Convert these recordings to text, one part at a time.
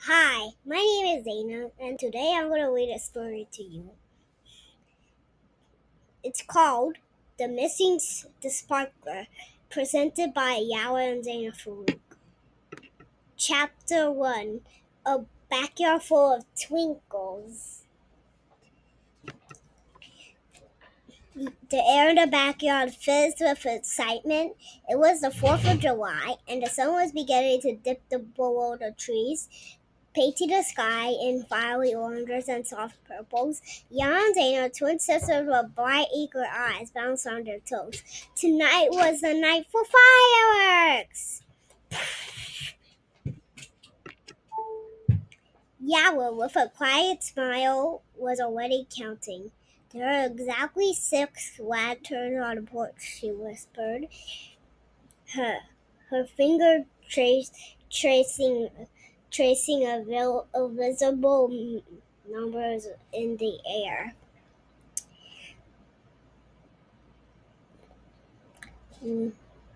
Hi, my name is Zaina, and today I'm going to read a story to you. It's called The Sparkler, presented by Yaara and Zaina FariQs. Chapter 1, A Backyard Full of Twinkles. The air in the backyard fizzed with excitement. It was the 4th of July, and the sun was beginning to dip below the trees, painting the sky in fiery oranges and soft purples. Yaara and Zaina, twin sisters with bright, eager eyes, bounced on their toes. Tonight was the night for fireworks! Yaara, with a quiet smile, was already counting. There are exactly 6 lanterns on the porch, she whispered, her finger tracing visible numbers in the air.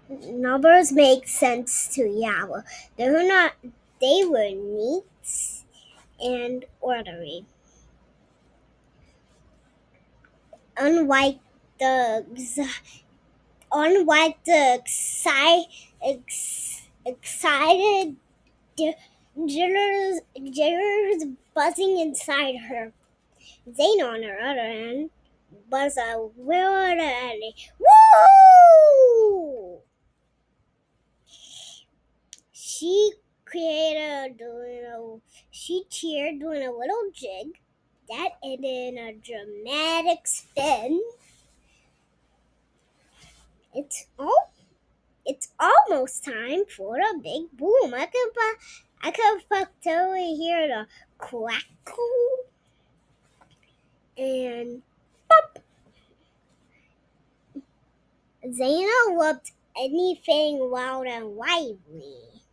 Numbers make sense to Yaara. They were neat and orderly. Unlike the excited jitters buzzing inside her. Zaina, on her other hand, was a wildly woo! She cheered doing a little jig that ended in a dramatic spin. It's almost time for a big boom. I could totally hear the crackle and pop. Zaina loved anything loud and lively,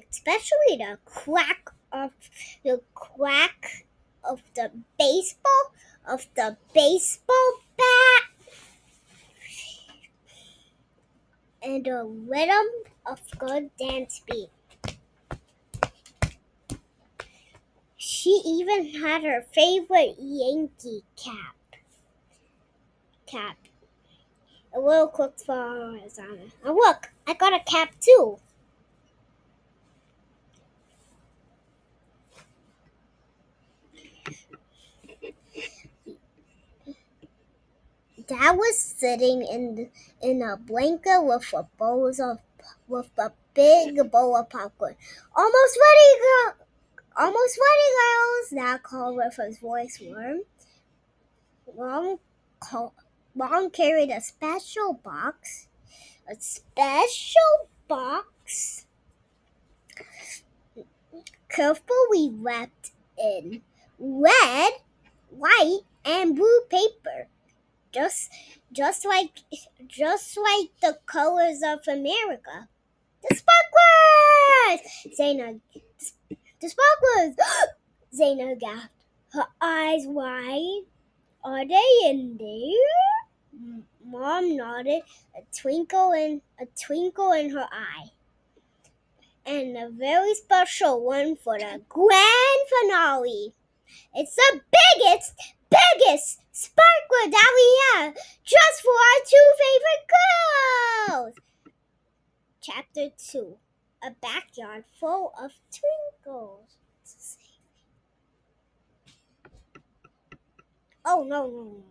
especially the crack of the baseball bat and the rhythm of good dance beat. She even had her favorite Yankee cap. A little quick for Arizona. And look, I got a cap too. Dad was sitting in a blanket with a big bowl of popcorn. Almost ready, girls! Dad called with his voice warm. Mom, Mom carried a special box, carefully wrapped in red, white, and blue paper. Just just like the colors of America. The sparklers! The sparklers! Zaina gasped, her eyes wide. Are they in there? Mom nodded, a twinkle in her eye. And a very special one for the grand finale. It's the biggest sparkler that we have, just for our 2 favorite girls. Chapter 2, A Backyard Full of Twinkles. Oh, no.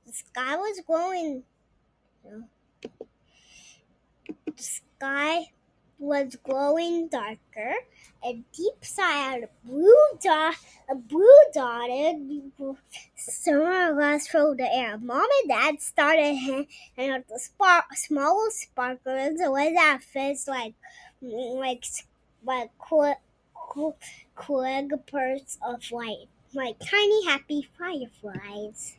The sky was glowing. The sky was glowing darker. A deep sigh of a blue dotted summer rush through the air. Mom and Dad started handing out the smallest sparklers, the ones that fizzed like quick bursts of light, like tiny happy fireflies.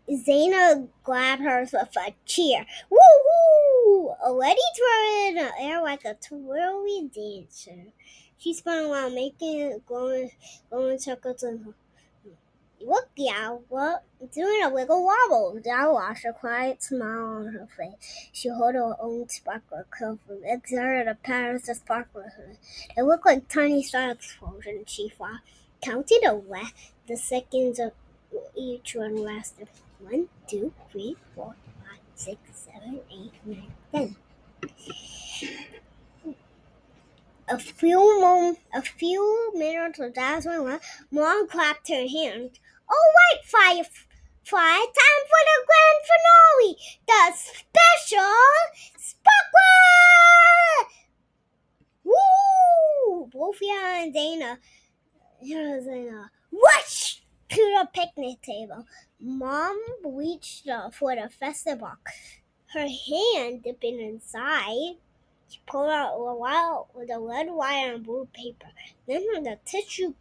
Zaina grabbed hers with a cheer. Woo-hoo! Already twirling in the air like a twirly dancer. She spun around, making glowing circles in her. Look, Yawa, doing a wiggle wobble. Yawa lost a quiet smile on her face. She held her own sparkler carefully, exerted a pattern of sparklers. They looked like tiny star explosions, she thought. Counting the seconds of each one lasted. 1, 2, 3, 4, 5, 6, 7, 8, 9, 10. A few minutes of dazzling light, Mom clapped her hands. All right, Firefly, time for the grand finale, the special sparkler! Woo! Both Yaara and Zaina rushed to the picnic table. Mom reached for the festive box, her hand dipping inside. She pulled out the red wire and blue paper. Then the tissue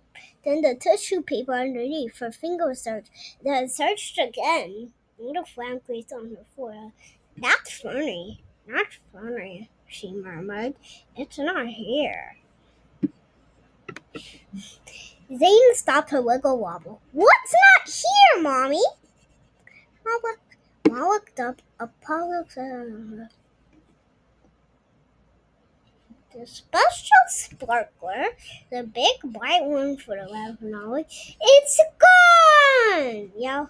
paper underneath. Her fingers searched. Then searched again. And the frown creased on her forehead. That's funny. Not funny, she murmured. It's not here. Zane stopped her wiggle wobble. What's not here, Mommy? Ma looked up. The special sparkler, the big bright one for the lab knowledge, it's gone! Yao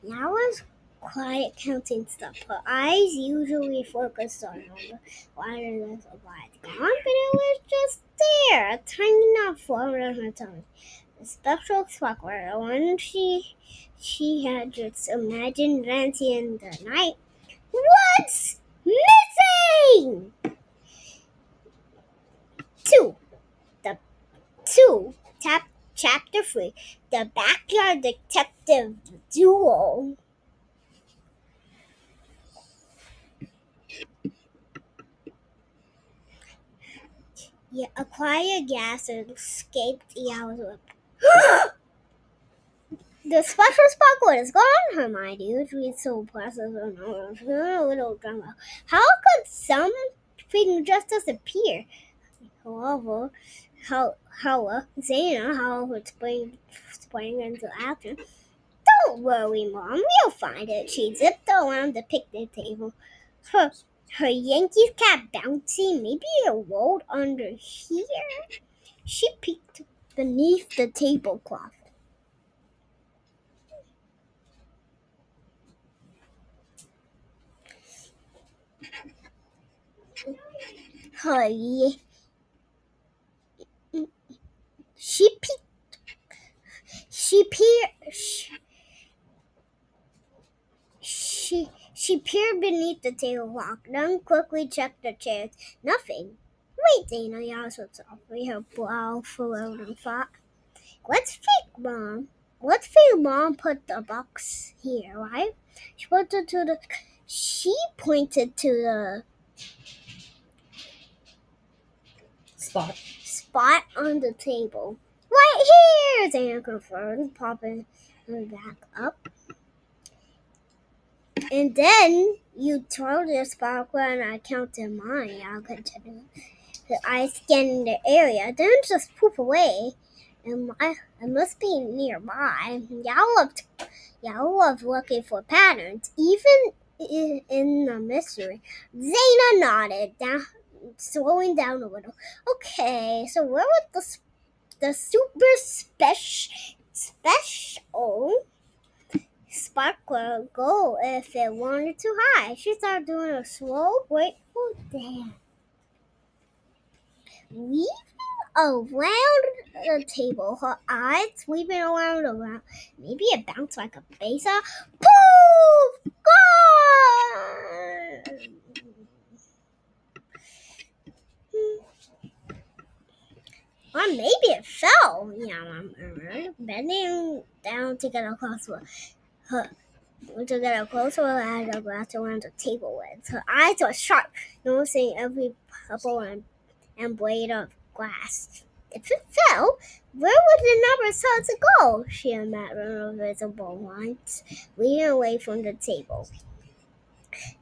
was quiet counting stuff. Her eyes usually focused on the wider than the light gone, but it was just there, a tiny knot formed on her tongue. The special sparkler, the one she had just imagined dancing in the night. What's missing? Chapter 3, The Backyard Detective Duel. Yeah, a quiet gasp escaped Yao's lip. The special sparkler is gone, her mind usually so process a little drama. How could something just disappear? However, Zaina, however, sprang into action. Don't worry, Mom, we'll find it. She zipped around the picnic table. Her Yankees cap bouncing. Maybe it rolled under here. She peeked beneath the tablecloth. Her she peeked. She peered beneath the tablecloth, then quickly checked the chairs. Nothing. Wait, Dana yelled softly, her brow furrowed in thought. Let's fake Mom put the box here, right? She pointed to the spot on the table. Right here, Dana confirmed, popping back up. And then you told your sparkler and I counted mine, I'll continue. I scanned the area, then just poof away. It must be nearby. Y'all loved looking for patterns, even in the mystery. Zaina nodded, slowing down a little. Okay, so where would the super special sparkler go if it wanted to hide? She started doing a slow, grateful dance. Weaving around the table, her eyes sweeping around the ground. Maybe it bounced like a baseball. Poof! Gone! Or maybe it fell. Yeah, bending down to get a closer at the glass around the table with. Her eyes were sharp, noticing every pebble and blade of glass. If it fell, where would the number start to go? She imagined invisible lines leading away from the table.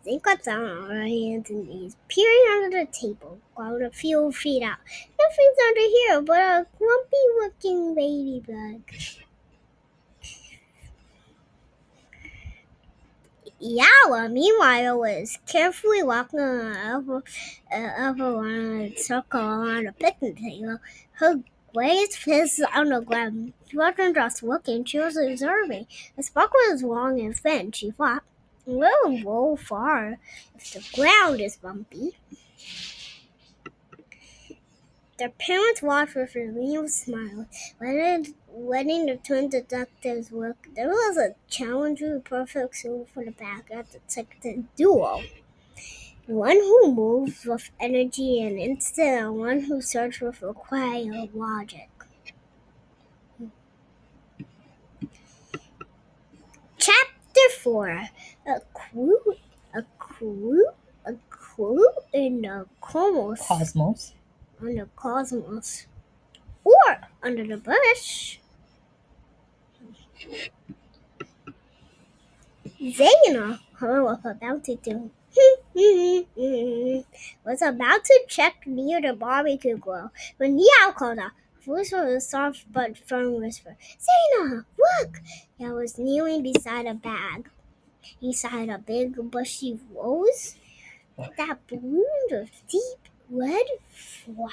Zane got down on her hands and knees, peering under the table, crawled a few feet out. Nothing's under here but a grumpy-looking ladybug. Yaara, meanwhile, was carefully walking over a circle around the picnic table. Her glazed fists on the ground. She wasn't just looking, she was observing. The spark was long and thin, she thought. It won't roll far if the ground is bumpy. Their parents watched with a real smile, letting the twin detectives work. There was a challenging, perfect suit for the backyard detective duo. One who moved with energy and instinct, and one who searched with a quiet logic. Chapter 4: A clue in the Cosmos. On the cosmos. Or under the bush. Zaina, was about to check near the barbecue grill when Yao called out. Voice was a soft but firm whisper. Zaina, look! Yao was kneeling beside a bag. Inside a big bushy rose that bloomed with deep red flowers.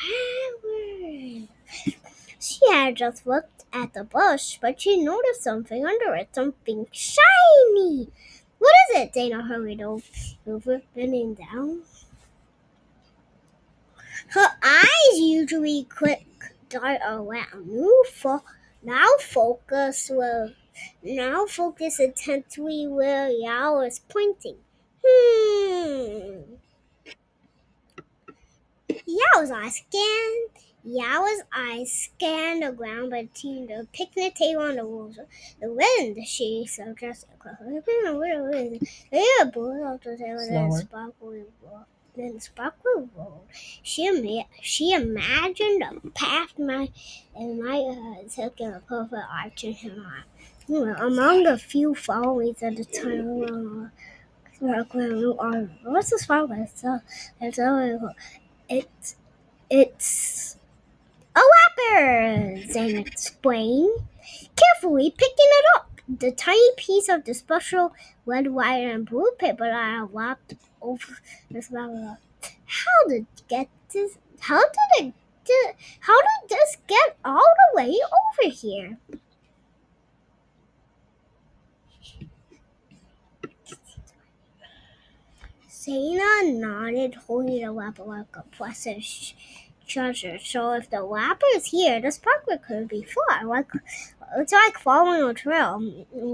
She had just looked at the bush, but she noticed something under it, something shiny. What is it? Dana hurried over, bending down. Her eyes usually quick dart around. Now focus intently where Yao was pointing. Yao's eyes scanned the ground between the picnic table and the walls. The wind, she suggested. The board off the table then sparkling rolled. She imagined a path might take a perfect arch in her mind. Among the few follies at the time, what's the sparkle? It's a wrapper, Zaina explained, carefully picking it up. The tiny piece of the special red, white, and blue paper that I wrapped over this wrapper. How did this get all the way over here? Zaina nodded, holding the wrapper like a precious treasure. So if the wrapper is here, the sparkler could be far. It's like following a trail,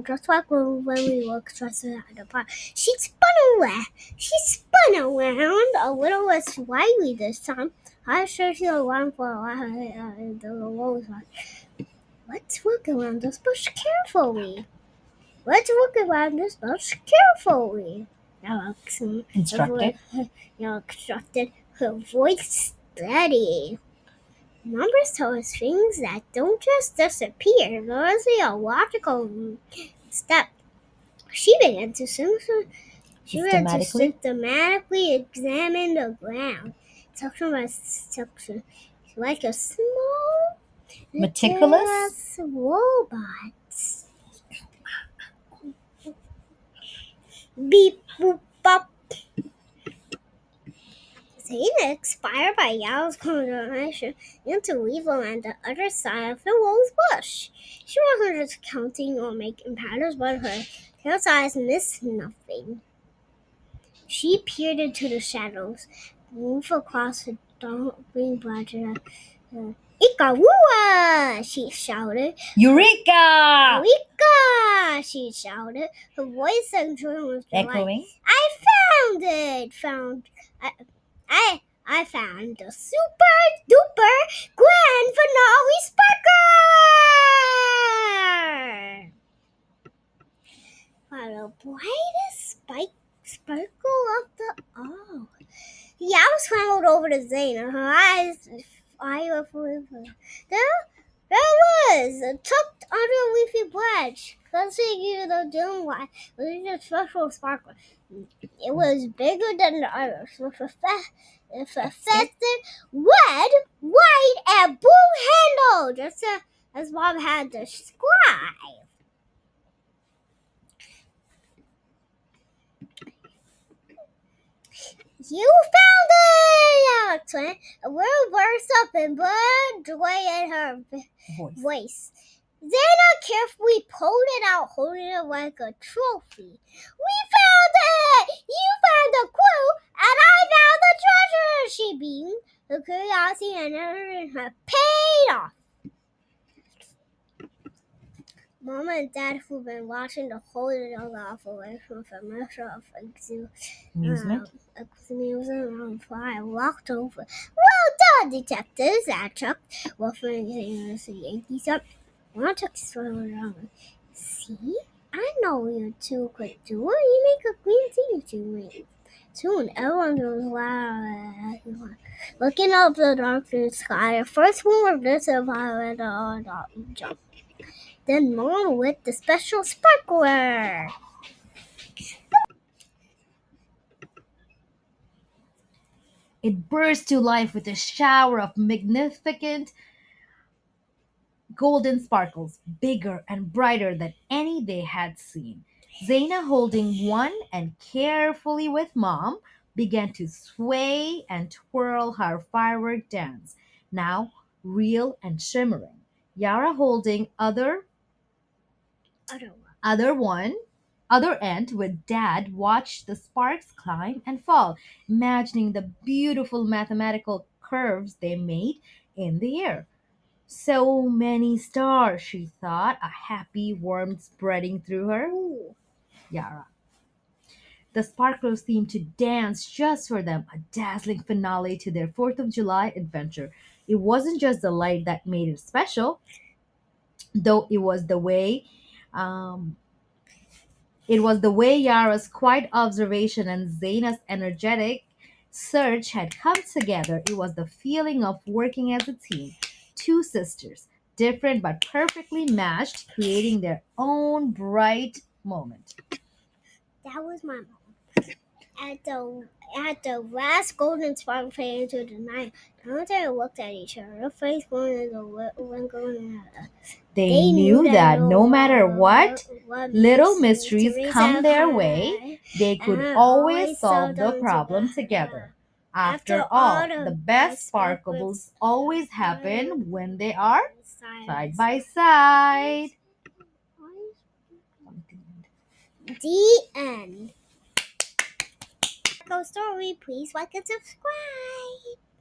just like when we look just at the park. She spun around a little less widely this time. I searched around for a while. Let's look around this bush carefully. Instructed, her voice steady. Numbers tell us things that don't just disappear. There is a logical step. She began to systematically examine the ground, section by section, like a small, meticulous robot. Beep, boop, bop. Zaina, inspired by Yao's conversation, into level on the other side of the rose bush. She wasn't just counting or making patterns, but her tail's eyes missed nothing. She peered into the shadows, moved across the green branches. Ika-woo-ah! She shouted. Eureka! Eureka! She shouted. Her voice and tone was echoing. I found it! I found the super duper grand finale sparkler! By the brightest sparkle of the all. Yao scrambled over to Zaina. Her eyes fire for There was, tucked under a leafy branch, clutching into the dim light, was a special sparkler. It was bigger than the others, with a faster red, white, and blue handle, just as Mom had described. You found it! Excellent. A word burst up in blood joy in her voice. Zaina carefully pulled it out, holding it like a trophy. We found it! You found the clue, and I found the treasure! She beamed. Her curiosity and energy had paid off. Mom and Dad, who've been watching the whole operation from commercial of Amusement. around fire, walked over. Well done, detectives! Dad chucked, waffling the Yankees up. Mom took slow around. See? I know you two could do it. You make a green tea to Soon, everyone was loud. Looking up the dark blue sky, the first one of this violet jumped. Then Mom lit the special sparkler. It burst to life with a shower of magnificent golden sparkles, bigger and brighter than any they had seen. Zaina, holding one and carefully with Mom, began to sway and twirl her firework dance, now real and shimmering. Yara, holding other one other end with Dad, watched the sparks climb and fall, imagining the beautiful mathematical curves they made in the air. So many stars, she thought, a happy warmth spreading through her. Yara. The sparklers seemed to dance just for them, a dazzling finale to their 4th of July adventure. It wasn't just the light that made it special, though um, it was the way Yara's quiet observation and Zaina's energetic search had come together. It was the feeling of working as a team. Two sisters, different but perfectly matched, creating their own bright moment. That was my mom. At the last golden spark faded into the night, Tom and looked at each other. Her face going as a wrinkle in her. They knew that no matter what little mysteries come their way, they could always solve the problem together. After all, the best sparkles always happen when they are side by side. The end. MagicalStory, please like and subscribe.